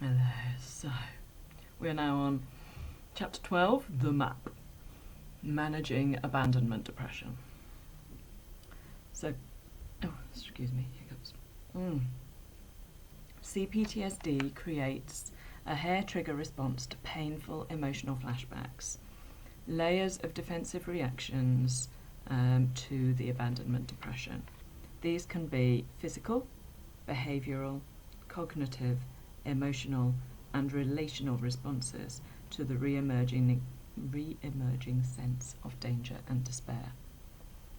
Hello. So, we're now on chapter 12, The Map, Managing Abandonment Depression. So, excuse me, hiccups. CPTSD creates a hair-trigger response to painful emotional flashbacks, layers of defensive reactions to the abandonment depression. These can be physical, behavioural, cognitive, emotional and relational responses to the re-emerging sense of danger and despair.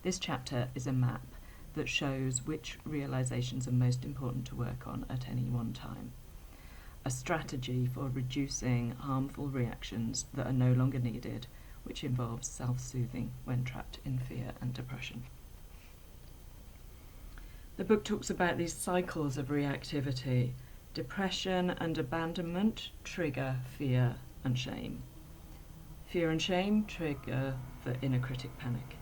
This chapter is a map that shows which realisations are most important to work on at any one time. A strategy for reducing harmful reactions that are no longer needed, which involves self-soothing when trapped in fear and depression. The book talks about these cycles of reactivity. Depression and abandonment trigger fear and shame. Fear and shame trigger the inner critic panic.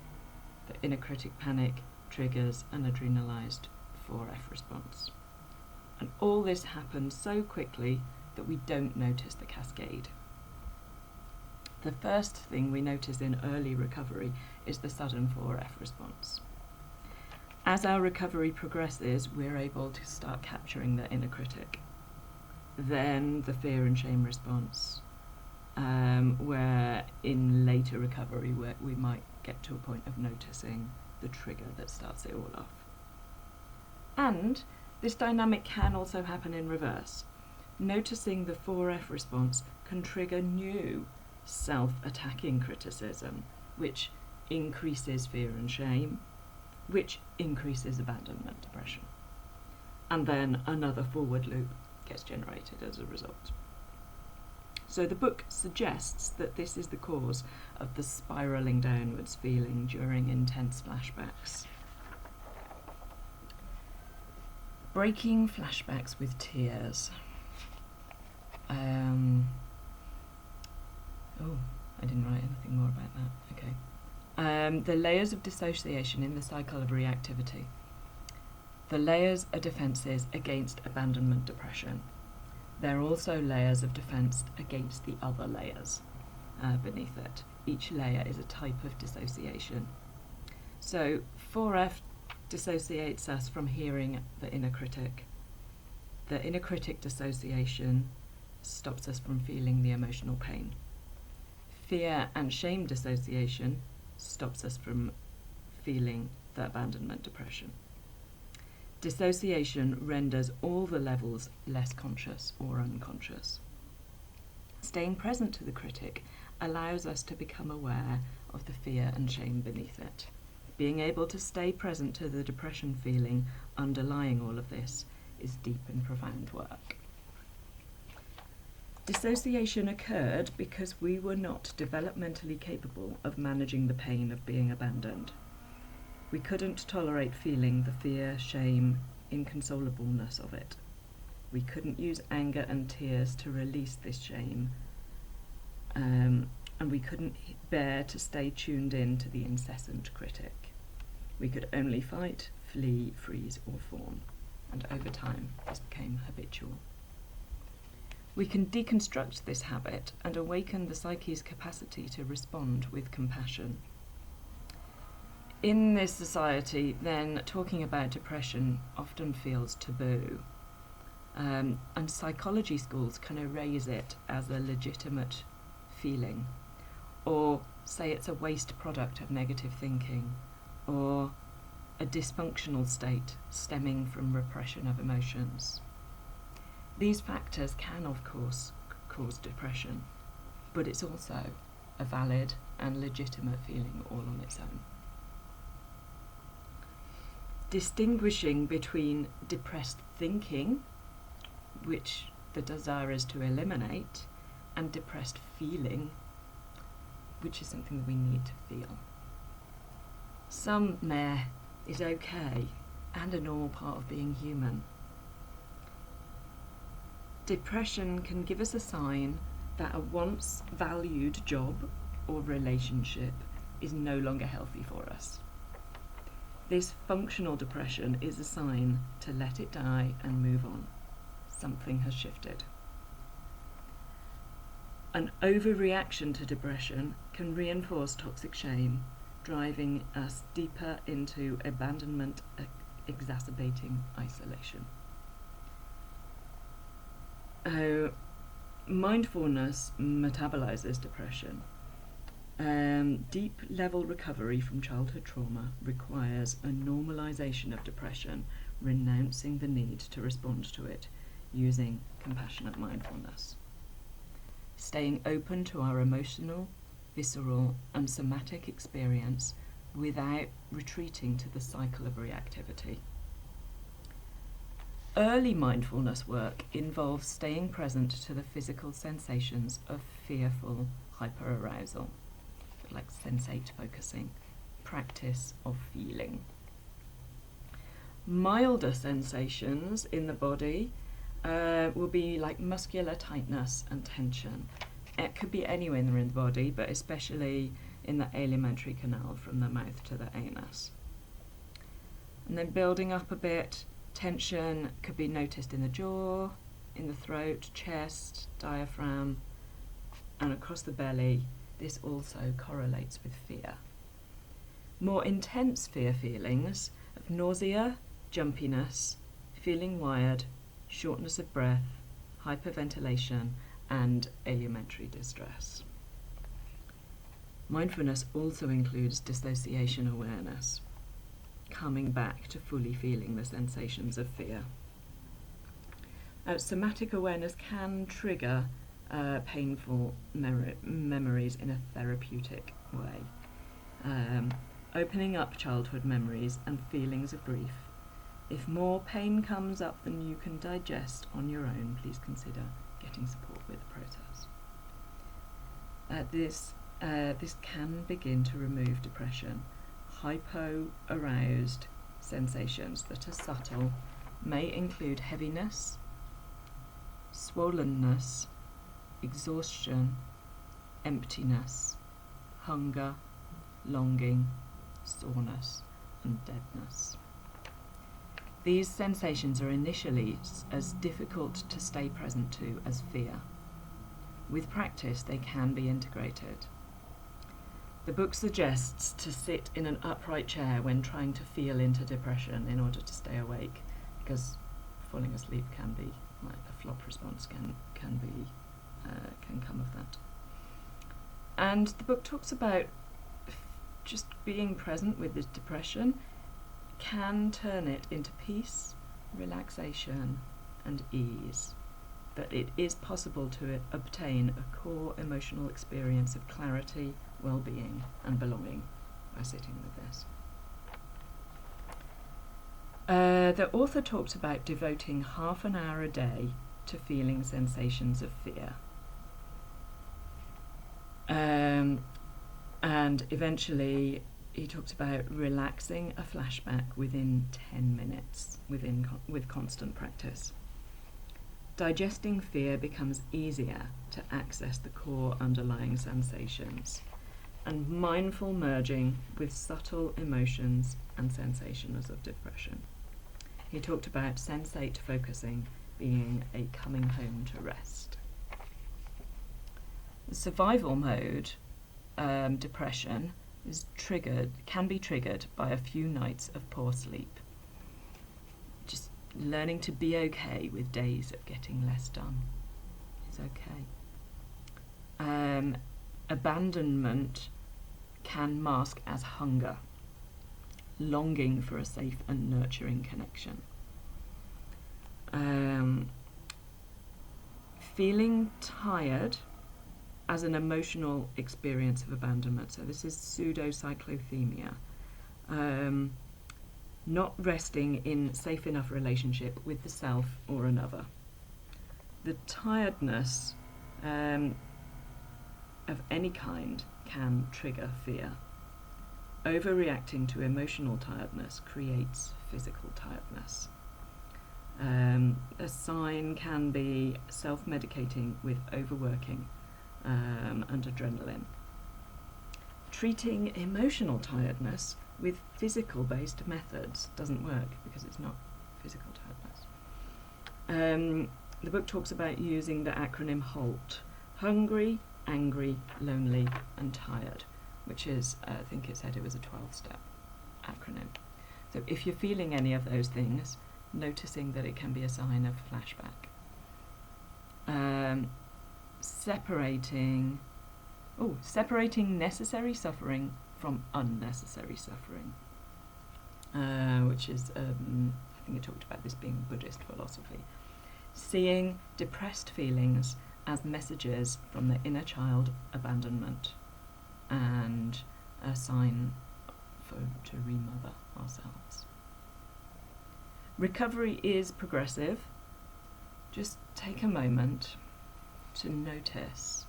The inner critic panic triggers an adrenalised 4F response. And all this happens so quickly that we don't notice the cascade. The first thing we notice in early recovery is the sudden 4F response. As our recovery progresses, we're able to start capturing the inner critic. Then the fear and shame response, where in later recovery we might get to a point of noticing the trigger that starts it all off. And this dynamic can also happen in reverse. Noticing the 4F response can trigger new self-attacking criticism, which increases fear and shame, which increases abandonment depression. And then another forward loop gets generated as a result. So the book suggests that this is the cause of the spiralling downwards feeling during intense flashbacks. Breaking flashbacks with tears. I didn't write anything more about that. Okay. The layers of dissociation in the cycle of reactivity. The layers are defences against abandonment depression. There are also layers of defence against the other layers beneath it. Each layer is a type of dissociation. So 4F dissociates us from hearing the inner critic. The inner critic dissociation stops us from feeling the emotional pain. Fear and shame dissociation stops us from feeling the abandonment depression. Dissociation renders all the levels less conscious or unconscious. Staying present to the critic allows us to become aware of the fear and shame beneath it. Being able to stay present to the depression feeling underlying all of this is deep and profound work. Dissociation occurred because we were not developmentally capable of managing the pain of being abandoned. We couldn't tolerate feeling the fear, shame, inconsolableness of it. We couldn't use anger and tears to release this shame, and we couldn't bear to stay tuned in to the incessant critic. We could only fight, flee, freeze, or fawn, and over time this became habitual. We can deconstruct this habit and awaken the psyche's capacity to respond with compassion. In this society, then, talking about depression often feels taboo, and psychology schools can erase it as a legitimate feeling, or say it's a waste product of negative thinking, or a dysfunctional state stemming from repression of emotions. These factors can, of course, cause depression, but it's also a valid and legitimate feeling all on its own. Distinguishing between depressed thinking, which the desire is to eliminate, and depressed feeling, which is something that we need to feel. Some meh is okay and a normal part of being human. Depression can give us a sign that a once valued job or relationship is no longer healthy for us. This functional depression is a sign to let it die and move on. Something has shifted. An overreaction to depression can reinforce toxic shame, driving us deeper into abandonment, exacerbating isolation. Mindfulness metabolizes depression. Deep level recovery from childhood trauma requires a normalization of depression, renouncing the need to respond to it using compassionate mindfulness. Staying open to our emotional, visceral, and somatic experience without retreating to the cycle of reactivity. Early mindfulness work involves staying present to the physical sensations of fearful hyperarousal, like sensate focusing, practice of feeling. Milder sensations in the body will be like muscular tightness and tension. It could be anywhere in the body, but especially in the alimentary canal from the mouth to the anus. And then building up a bit, tension could be noticed in the jaw, in the throat, chest, diaphragm, and across the belly. This also correlates with fear. More intense fear feelings of nausea, jumpiness, feeling wired, shortness of breath, hyperventilation, and alimentary distress. Mindfulness also includes dissociation awareness, coming back to fully feeling the sensations of fear. Somatic awareness can trigger painful memories in a therapeutic way, opening up childhood memories and feelings of grief. If more pain comes up than you can digest on your own, please consider getting support with the process. This can begin to remove depression. Hypo-aroused sensations that are subtle may include heaviness, swollenness, exhaustion, emptiness, hunger, longing, soreness, and deadness. These sensations are initially as difficult to stay present to as fear. With practice, they can be integrated. The book suggests to sit in an upright chair when trying to feel into depression in order to stay awake, because falling asleep can be, like a flop response can come of that. And the book talks about just being present with this depression can turn it into peace, relaxation, and ease. That it is possible to obtain a core emotional experience of clarity, well-being, and belonging by sitting with this. The author talks about devoting half an hour a day to feeling sensations of fear. And eventually he talks about relaxing a flashback within 10 minutes with constant practice. Digesting fear becomes easier to access the core underlying sensations, and mindful merging with subtle emotions and sensations of depression. He talked about sensate focusing being a coming home to rest. The survival mode depression can be triggered by a few nights of poor sleep. Just learning to be okay with days of getting less done is okay. Abandonment can mask as hunger, longing for a safe and nurturing connection. Feeling tired as an emotional experience of abandonment. So this is pseudocyclothemia. Not resting in safe enough relationship with the self or another. The tiredness of any kind can trigger fear. Overreacting to emotional tiredness creates physical tiredness. A sign can be self-medicating with overworking and adrenaline. Treating emotional tiredness with physical-based methods doesn't work because it's not physical tiredness. The book talks about using the acronym HALT, hungry, angry, lonely, and tired, which is, I think it said it was a 12-step acronym. So if you're feeling any of those things, noticing that it can be a sign of flashback. Separating necessary suffering from unnecessary suffering, which is, I think it talked about this being Buddhist philosophy. Seeing depressed feelings as messages from the inner child abandonment and a sign to remother ourselves. Recovery is progressive. Just take a moment to notice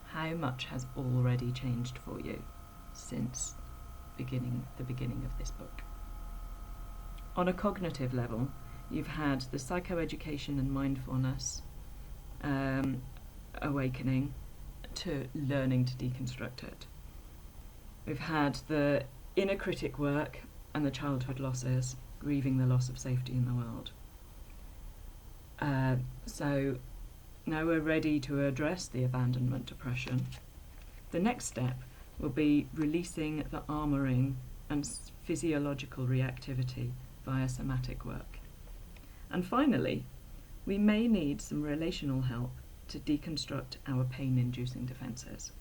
how much has already changed for you since the beginning of this book. On a cognitive level, you've had the psychoeducation and mindfulness awakening to learning to deconstruct it. We've had the inner critic work and the childhood losses, grieving the loss of safety in the world. So now we're ready to address the abandonment depression. The next step will be releasing the armouring and physiological reactivity via somatic work. And finally, we may need some relational help to deconstruct our pain-inducing defences.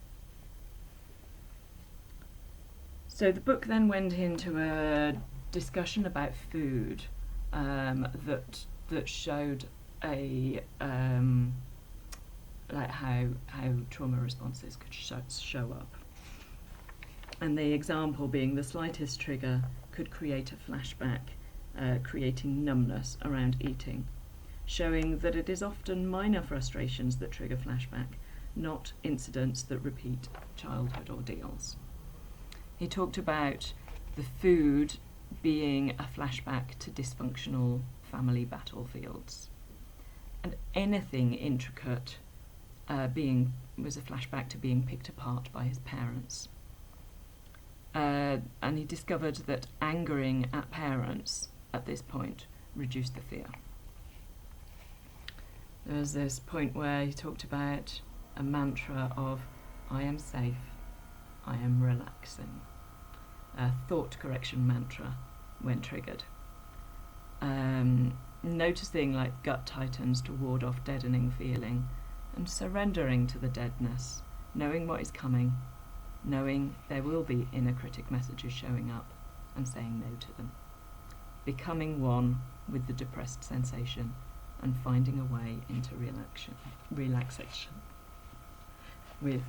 So the book then went into a discussion about food that showed like how trauma responses could show up. And the example being the slightest trigger could create a flashback, creating numbness around eating, showing that it is often minor frustrations that trigger flashback, not incidents that repeat childhood ordeals. He talked about the food being a flashback to dysfunctional family battlefields, and anything intricate was a flashback to being picked apart by his parents. And he discovered that angering at parents at this point reduced the fear. There was this point where he talked about a mantra of, I am safe, I am relaxing. A thought correction mantra when triggered. Noticing like gut tightens to ward off deadening feeling, and surrendering to the deadness, knowing what is coming, knowing there will be inner critic messages showing up, and saying no to them. Becoming one with the depressed sensation and finding a way into relaxation with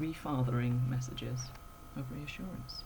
refathering messages of reassurance.